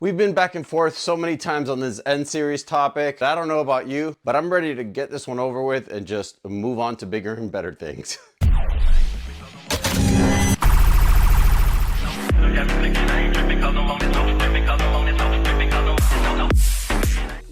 We've been back and forth so many times on this N series topic. I don't know about you, but I'm ready to get this one over with and just move on to bigger and better things.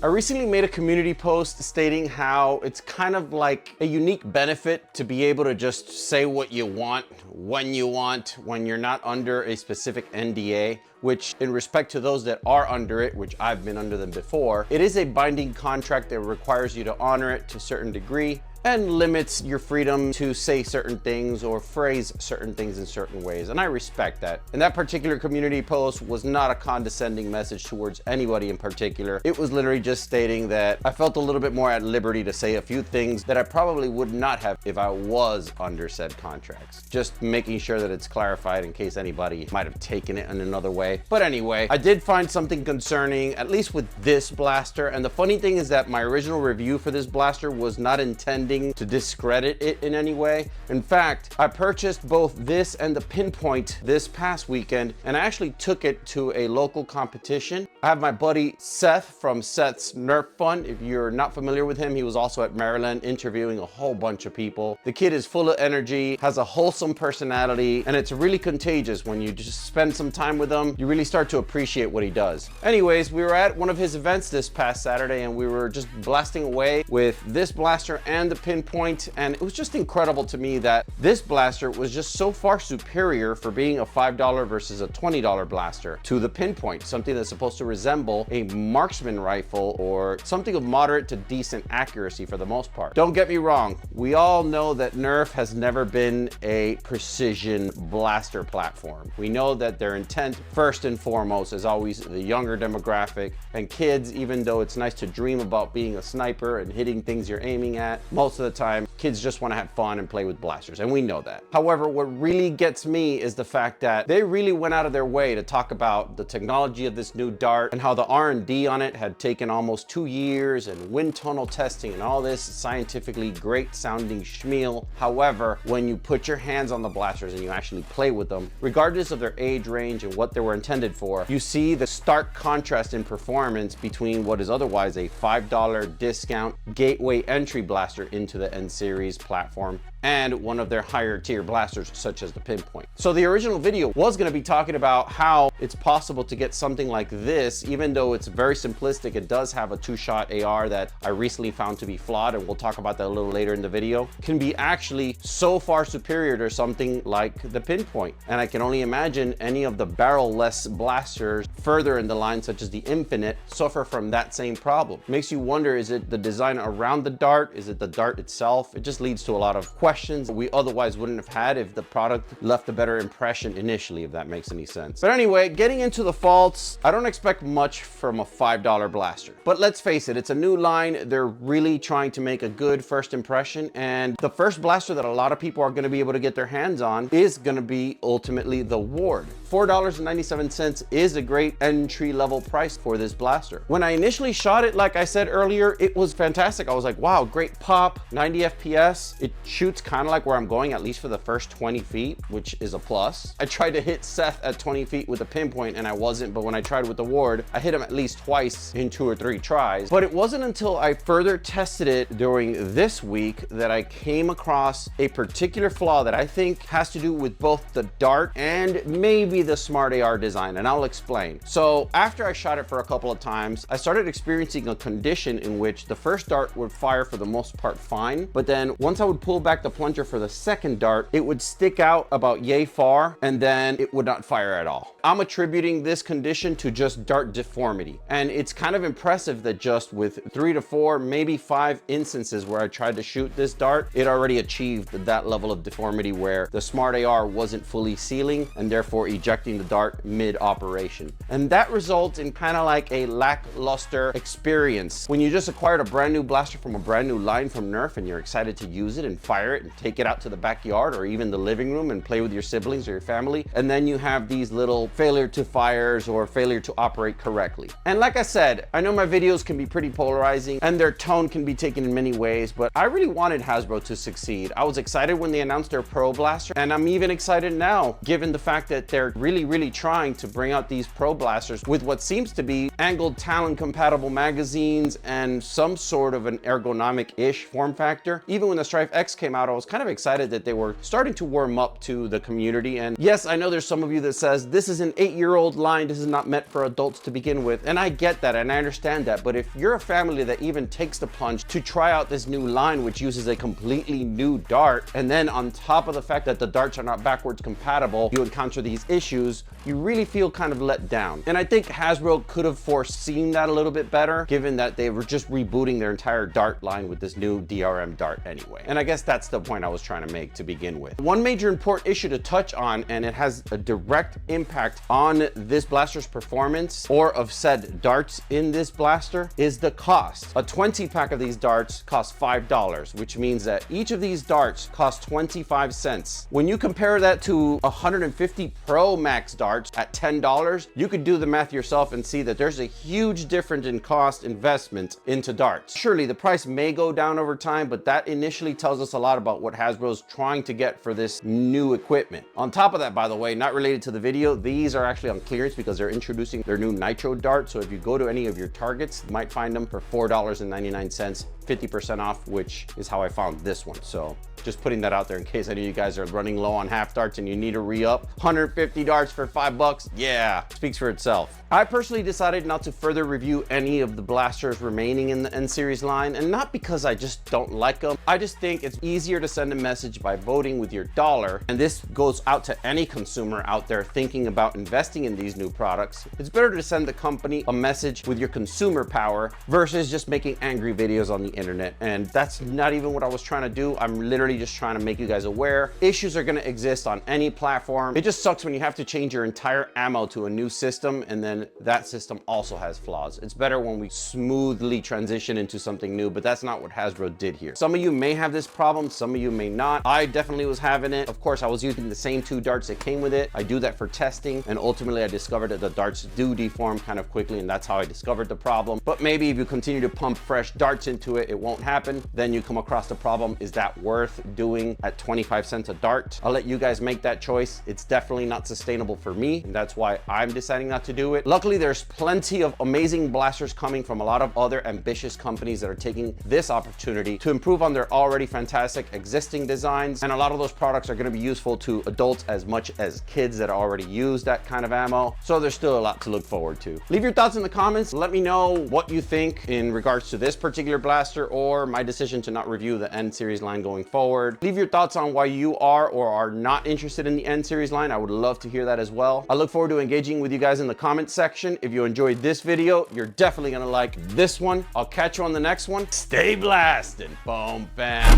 I recently made a community post stating how it's kind of like a unique benefit to be able to just say what you want, when you're not under a specific NDA, which in respect to those that are under it, which I've been under them before, it is a binding contract that requires you to honor it to a certain degree and limits your freedom to say certain things or phrase certain things in certain ways. And I respect that. And that particular community post was not a condescending message towards anybody in particular. It was literally just stating that I felt a little bit more at liberty to say a few things that I probably would not have if I was under said contracts. Just making sure that it's clarified in case anybody might have taken it in another way. But anyway, I did find something concerning, at least with this blaster. And the funny thing is that my original review for this blaster was not intended to discredit it in any way. In fact, I purchased both this and the Pinpoint this past weekend, and I actually took it to a local competition. I have my buddy Seth from Seth's Nerf Fun. If you're not familiar with him, he was also at Maryland interviewing a whole bunch of people. The kid is full of energy, has a wholesome personality, and it's really contagious. When you just spend some time with him, you really start to appreciate what he does. Anyways, we were at one of his events this past Saturday, and we were just blasting away with this blaster and the Pinpoint, and it was just incredible to me that this blaster was just so far superior for being a $5 versus a $20 blaster to the Pinpoint, something that's supposed to resemble a marksman rifle or something of moderate to decent accuracy for the most part. Don't get me wrong, we all know that Nerf has never been a precision blaster platform. We know that their intent first and foremost is always the younger demographic and kids. Even though it's nice to dream about being a sniper and hitting things you're aiming at, most of the time kids just want to have fun and play with blasters, and we know that. However, what really gets me is the fact that they really went out of their way to talk about the technology of this new dart and how the R&D on it had taken almost 2 years and wind tunnel testing and all this scientifically great sounding schmeal. However, when you put your hands on the blasters and you actually play with them, regardless of their age range and what they were intended for, you see the stark contrast in performance between what is otherwise a $5 discount gateway entry blaster into the N series platform and one of their higher tier blasters such as the Pinpoint. So the original video was going to be talking about how it's possible to get something like this. Even though it's very simplistic, it does have a 2-shot AR that I recently found to be flawed, and we'll talk about that a little later in the video, can be actually so far superior to something like the Pinpoint. And I can only imagine any of the barrel-less blasters further in the line, such as the Infinite, suffer from that same problem. Makes you wonder, is it the design around the dart? Is it the dart itself? It just leads to a lot of questions we otherwise wouldn't have had if the product left a better impression initially, if that makes any sense. But anyway, getting into the faults, I don't expect much from a $5 blaster. But let's face it, it's a new line. They're really trying to make a good first impression, and the first blaster that a lot of people are going to be able to get their hands on is going to be ultimately the Ward. $4.97 is a great entry-level price for this blaster. When I initially shot it, like I said earlier, it was fantastic. I was like, wow, great pop, 90 FPS. It shoots kind of like where I'm going, at least for the first 20 feet, which is a plus. I tried to hit Seth at 20 feet with a Pinpoint and I wasn't, but when I tried with the Ward, I hit him at least twice in 2 or 3 tries. But it wasn't until I further tested it during this week that I came across a particular flaw that I think has to do with both the dart and maybe the Smart AR design, and I'll explain. So after I shot it for a couple of times, I started experiencing a condition in which the first dart would fire for the most part fine, but then once I would pull back the plunger for the second dart, it would stick out about yay far and then it would not fire at all. I'm attributing this condition to just dart deformity, and it's kind of impressive that just with 3 to 4, maybe 5 instances where I tried to shoot this dart, it already achieved that level of deformity where the Smart AR wasn't fully sealing and therefore ejecting the dart mid-operation. And that results in kind of like a lackluster experience. When you just acquired a brand new blaster from a brand new line from Nerf and you're excited to use it and fire it and take it out to the backyard or even the living room and play with your siblings or your family, and then you have these little failure to fires or failure to operate correctly. And like I said, I know my videos can be pretty polarizing and their tone can be taken in many ways, but I really wanted Hasbro to succeed. I was excited when they announced their Pro Blaster, and I'm even excited now given the fact that they're really trying to bring out these Pro blasters with what seems to be angled Talon compatible magazines and some sort of an ergonomic-ish form factor. Even when the Strife X came out, I was kind of excited that they were starting to warm up to the community. And yes, I know there's some of you that says this is an 8-year-old line, this is not meant for adults to begin with, and I get that and I understand that. But if you're a family that even takes the plunge to try out this new line, which uses a completely new dart, and then on top of the fact that the darts are not backwards compatible, you encounter these issues, you really feel kind of let down. And I think Hasbro could have foreseen that a little bit better, given that they were just rebooting their entire dart line with this new DRM dart anyway. And I guess that's the point I was trying to make to begin with. One major important issue to touch on, and it has a direct impact on this blaster's performance or of said darts in this blaster, is the cost. A 20 pack of these darts costs $5, which means that each of these darts costs 25 cents. When you compare that to 150 Pro Max darts at $10, you could do the math yourself and see that there's a huge difference in cost investment into darts. Surely the price may go down over time, but that initially tells us a lot about what Hasbro's trying to get for this new equipment. On top of that, by the way, not related to the video, these are actually on clearance because they're introducing their new Nitro dart. So if you go to any of your Targets, you might find them for $4.99, 50% off, which is how I found this one. So just putting that out there in case any of you guys are running low on half darts and you need to re-up. 150 darts for $5, yeah, speaks for itself. I personally decided not to further review any of the blasters remaining in the N series line, and not because I just don't like them. I just think it's easier to send a message by voting with your dollar, and this goes out to any consumer out there thinking about investing in these new products. It's better to send the company a message with your consumer power versus just making angry videos on the internet, and that's not even what I was trying to do. I'm literally just trying to make you guys aware. Issues are gonna exist on any platform. It just sucks when you have to change your entire ammo to a new system and then that system also has flaws. It's better when we smoothly transition into something new, but that's not what Hasbro did here. Some of you may have this problem, some of you may not. I definitely was having it. Of course, I was using the same 2 darts that came with it. I do that for testing, and ultimately I discovered that the darts do deform kind of quickly, and that's how I discovered the problem. But maybe if you continue to pump fresh darts into it, it won't happen. Then you come across the problem. Is that worth doing at 25 cents a dart? I'll let you guys make that choice. It's definitely not sustainable for me, and that's why I'm deciding not to do it. Luckily, there's plenty of amazing blasters coming from a lot of other ambitious companies that are taking this opportunity to improve on their already fantastic existing designs, and a lot of those products are going to be useful to adults as much as kids that already use that kind of ammo. So there's still a lot to look forward to. Leave your thoughts in the comments. Let me know what you think in regards to this particular blaster or my decision to not review the N series line going forward. Leave your thoughts on why you are or are not interested in the N series line. I would love to hear that as well. I look forward to engaging with you guys in the comment section. If you enjoyed this video, you're definitely gonna like this one. I'll catch you on the next one. Stay blasting. Boom, bam.